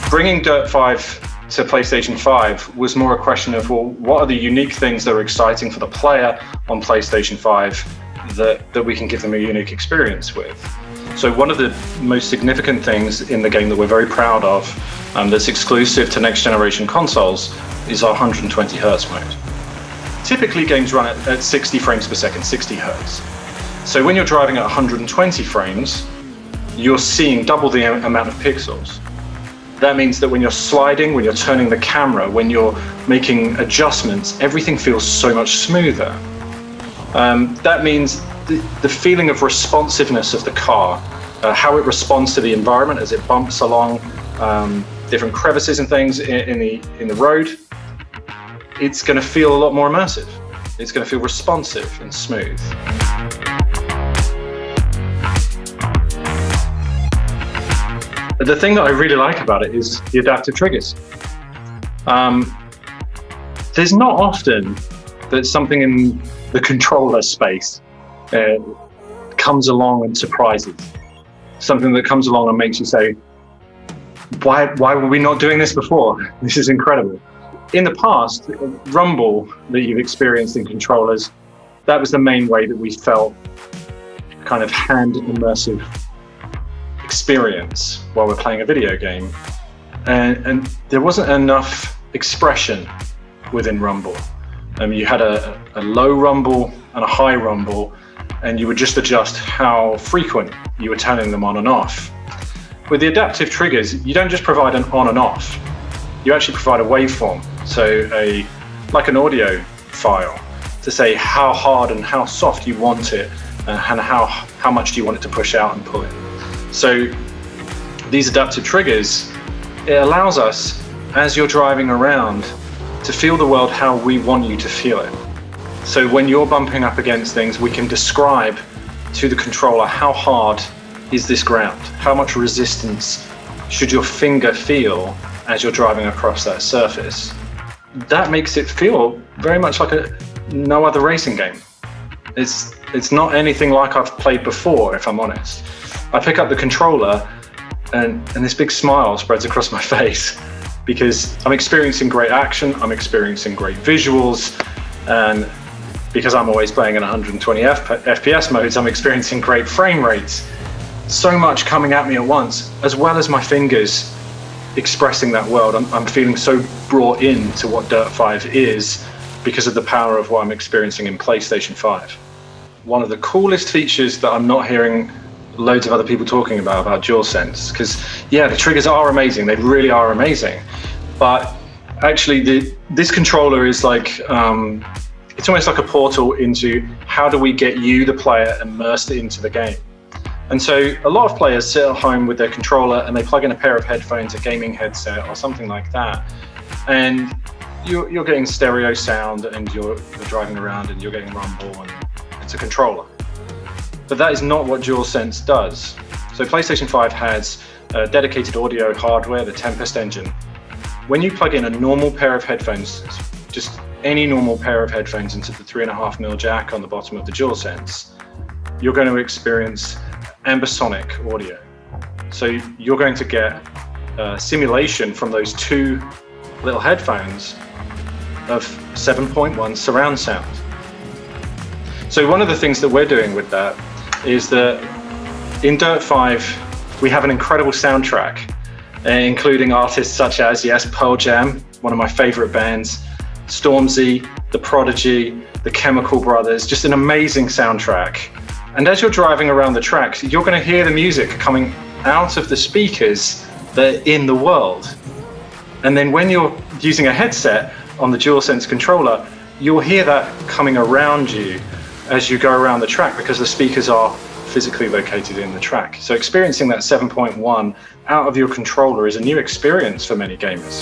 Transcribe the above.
Bringing Dirt 5 to PlayStation 5 was more a question of, well, what are the unique things that are exciting for the player on PlayStation 5 that we can give them a unique experience with? So one of the most significant things in the game that we're very proud of, that's exclusive to next generation consoles, is our 120 Hertz mode. Typically games run at 60 frames per second, 60 Hertz. So when you're driving at 120 frames, you're seeing double the amount of pixels. That means that when you're sliding, when you're turning the camera, when you're making adjustments, everything feels so much smoother. That means the feeling of responsiveness of the car, how it responds to the environment as it bumps along different crevices and things in the road, it's going to feel a lot more immersive. It's going to feel responsive and smooth. The thing that I really like about it is the adaptive triggers. There's not often that something in the controller space comes along and surprises. Something that comes along and makes you say, why were we not doing this before? This is incredible. In the past, rumble that you've experienced in controllers, that was the main way that we felt kind of hand immersive experience while we're playing a video game. And there wasn't enough expression within rumble. You had a low rumble and a high rumble, and you would just adjust how frequent you were turning them on and off. With the adaptive triggers, you don't just provide an on and off, you actually provide a waveform, so like an audio file, to say how hard and how soft you want it, and how much do you want it to push out and pull in. So these adaptive triggers, it allows us, as you're driving around, to feel the world how we want you to feel it. So when you're bumping up against things, we can describe to the controller how hard is this ground? How much resistance should your finger feel as you're driving across that surface? That makes it feel very much like no other racing game. It's not anything like I've played before, if I'm honest. I pick up the controller and this big smile spreads across my face because I'm experiencing great action, I'm experiencing great visuals, and because I'm always playing in 120 FPS modes, I'm experiencing great frame rates. So much coming at me at once, as well as my fingers expressing that world. I'm feeling so brought into what Dirt 5 is because of the power of what I'm experiencing in PlayStation 5. One of the coolest features that I'm not hearing loads of other people talking about DualSense, because yeah, the triggers are amazing, they really are amazing, but actually this controller is like, it's almost like a portal into how do we get you, the player, immersed into the game. And so a lot of players sit at home with their controller and they plug in a pair of headphones, a gaming headset or something like that, and you're getting stereo sound and you're driving around and you're getting rumble and it's a controller. But that is not what DualSense does. So PlayStation 5 has dedicated audio hardware, the Tempest engine. When you plug in a normal pair of headphones, just any normal pair of headphones into the 3.5mm jack on the bottom of the DualSense, you're going to experience ambisonic audio. So you're going to get simulation from those two little headphones of 7.1 surround sound. So one of the things that we're doing with that is that in Dirt 5, we have an incredible soundtrack, including artists such as, yes, Pearl Jam, one of my favorite bands, Stormzy, The Prodigy, The Chemical Brothers, just an amazing soundtrack. And as you're driving around the tracks, you're going to hear the music coming out of the speakers that are in the world. And then when you're using a headset on the DualSense controller, you'll hear that coming around you as you go around the track because the speakers are physically located in the track. So experiencing that 7.1 out of your controller is a new experience for many gamers.